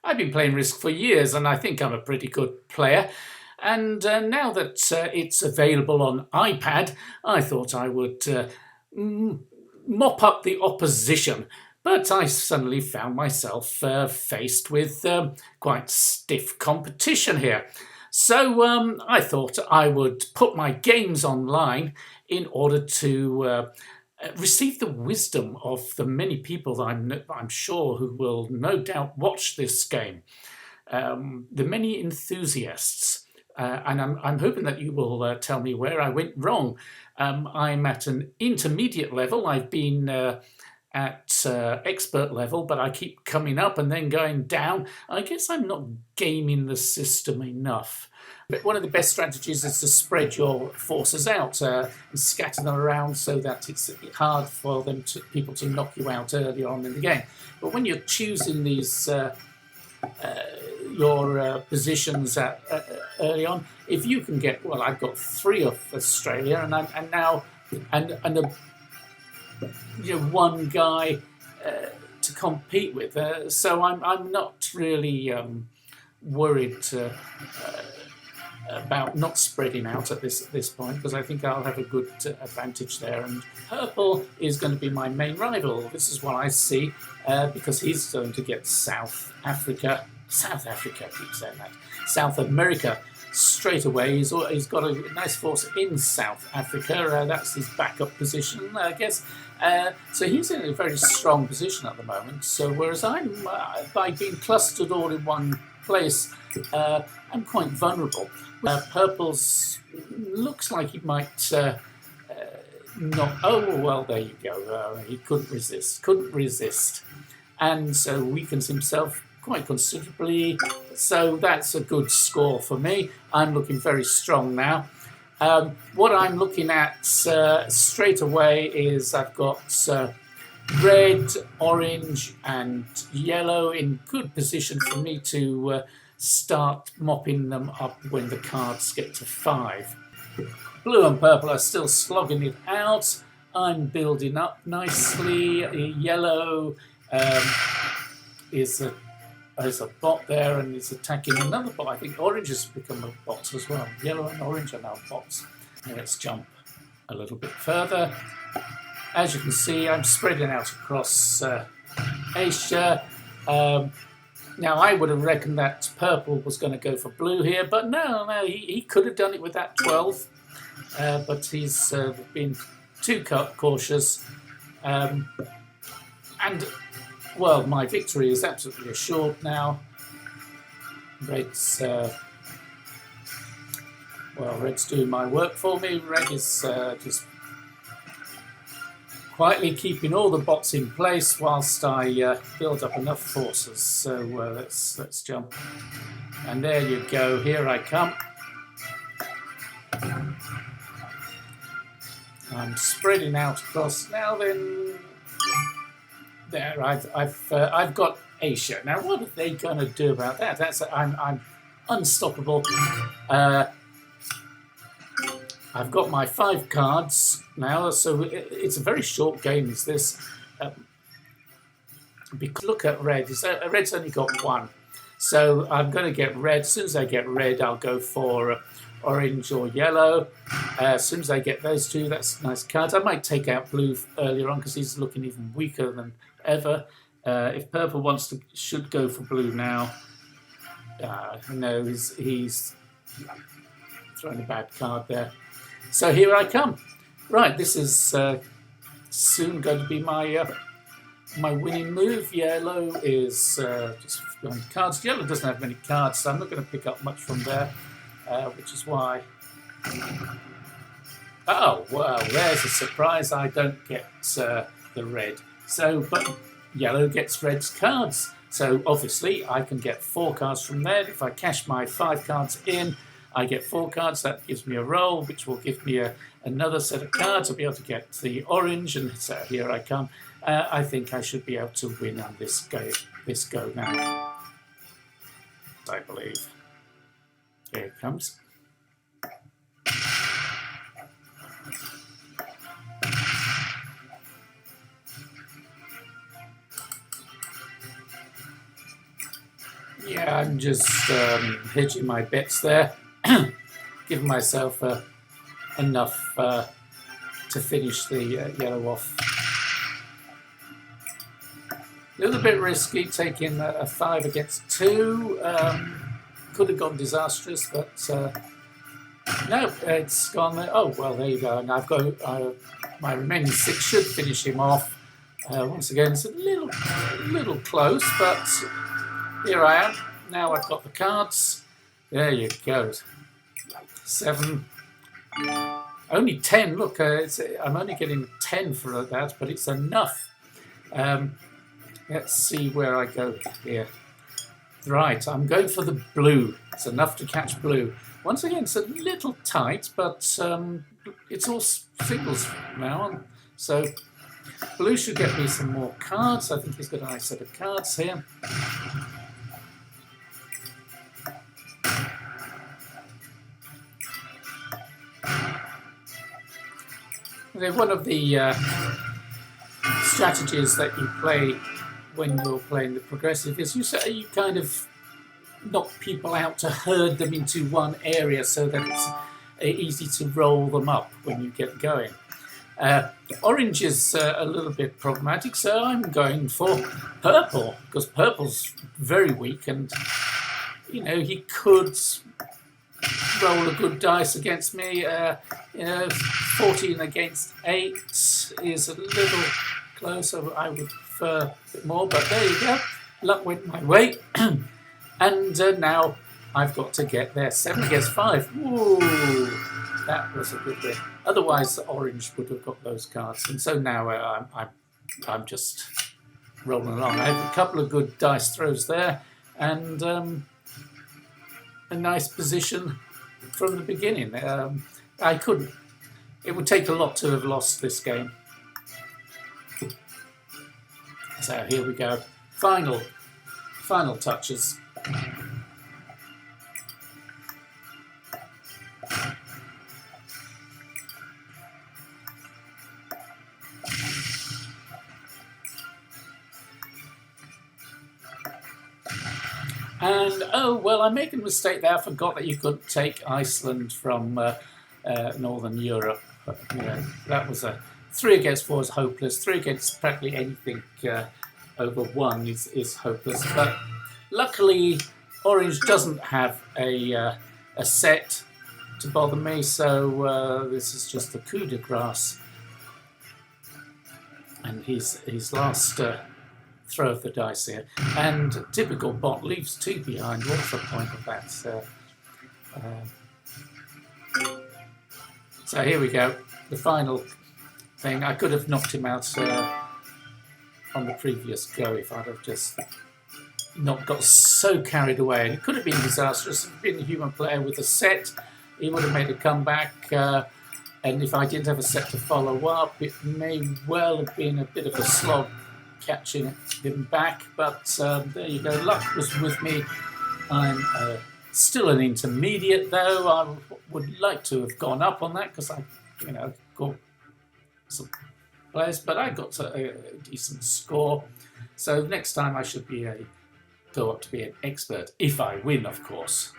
I've been playing Risk for years, and I think I'm a pretty good player. And now that it's available on iPad, I thought I would mop up the opposition. But I suddenly found myself faced with quite stiff competition here. So I thought I would put my games online in order to receive the wisdom of the many people that I'm sure who will no doubt watch this game. The many enthusiasts. And I'm hoping that you will tell me where I went wrong. I'm at an intermediate level. I've been at expert level, but I keep coming up and then going down. I guess I'm not gaming the system enough. But one of the best strategies is to spread your forces out and scatter them around so that it's hard for people to knock you out earlier on in the game. But when you're choosing these your positions early on, if you can get, well, I've got 3 of Australia, and one guy to compete with, so I'm not really worried about not spreading out at this point, because I think I'll have a good advantage there. And purple is going to be my main rival. This is what I see, because he's going to get South Africa, I keep saying that, South America straight away. He's got a nice force in South Africa. That's his backup position, I guess. So he's in a very strong position at the moment. So whereas I'm, by being clustered all in one place, I'm quite vulnerable. Purple's looks like he might not. Oh well, there you go. He couldn't resist, and so weakens himself quite considerably. So that's a good score for me. I'm looking very strong now. What I'm looking at straight away is I've got red, orange, and yellow in good position for me to start mopping them up when the cards get to 5. Blue and purple are still slogging it out. I'm building up nicely. Yellow is a bot there and is attacking another bot. I think orange has become a bot as well. Yellow and orange are now bots. Now let's jump a little bit further. As you can see, I'm spreading out across Asia. Now, I would have reckoned that purple was going to go for blue here, but no, he could have done it with that 12, but he's been too cautious. And, well, my victory is absolutely assured now. Red's doing my work for me. Red is just quietly keeping all the bots in place whilst I build up enough forces. So let's jump. And there you go. Here I come. I'm spreading out across. Now then, there I've got Asia. Now what are they going to do about that? I'm unstoppable. I've got my 5 cards now, so it's a very short game, is this? Because look at red. Red's only got 1. So I'm going to get red. As soon as I get red, I'll go for orange or yellow. As soon as I get those 2, that's nice cards. I might take out blue earlier on because he's looking even weaker than ever. If purple should go for blue now. No, he's throwing a bad card there. So here I come. Right, this is soon going to be my winning move. Yellow is just going cards. Yellow doesn't have many cards, so I'm not going to pick up much from there, which is why. Oh, well, there's a surprise. I don't get the red. So, but yellow gets red's cards. So obviously I can get 4 cards from there. If I cash my 5 cards in, I get 4 cards. That gives me a roll, which will give me another set of cards. I'll be able to get the orange, and so here I come. I think I should be able to win on this go now. I believe. Here it comes. Yeah, I'm just hedging my bets there, giving myself enough to finish the yellow off. A little bit risky taking a 5 against 2. Could have gone disastrous, but no, it's gone. Oh, well, there you go. And I've got my remaining 6 should finish him off. Once again, it's a little close, but here I am. Now I've got the cards. There you go. 7. Only 10. Look, I'm only getting 10 for that, but it's enough. Let's see where I go here. Right, I'm going for the blue. It's enough to catch blue. Once again, it's a little tight, but it's all singles now. So blue should get me some more cards. I think he's got a nice set of cards here. One of the strategies that you play when you're playing the progressive is you kind of knock people out to herd them into one area so that it's easy to roll them up when you get going. Orange is a little bit problematic, so I'm going for purple because purple's very weak, and you know he could roll a good dice against me. 14 against 8 is a little closer. I would prefer a bit more, but there you go. Luck went my way. And now I've got to get there. 7 against 5. Ooh, that was a good win. Otherwise, orange would have got those cards. And so now I'm just rolling along. I have a couple of good dice throws there, and a nice position from the beginning. I couldn't. It would take a lot to have lost this game. So here we go. Final touches. And oh well, I made a mistake there. I forgot that you could take Iceland from Northern Europe. That was a 3 against 4 is hopeless. 3 against practically anything over 1 is hopeless. But luckily, orange doesn't have a set to bother me, so this is just the coup de grace. And his last throw of the dice here. And typical bot leaves 2 behind. What's the point of that? So here we go. The final thing. I could have knocked him out on the previous go if I'd have just not got so carried away. And it could have been disastrous. If been a human player with a set, he would have made a comeback. And if I didn't have a set to follow up, it may well have been a bit of a slog catching him back. But there you go. Luck was with me. I'm still an intermediate, though. I would like to have gone up on that because I, got some players, but I got a decent score. So next time I should go up to be an expert if I win, of course.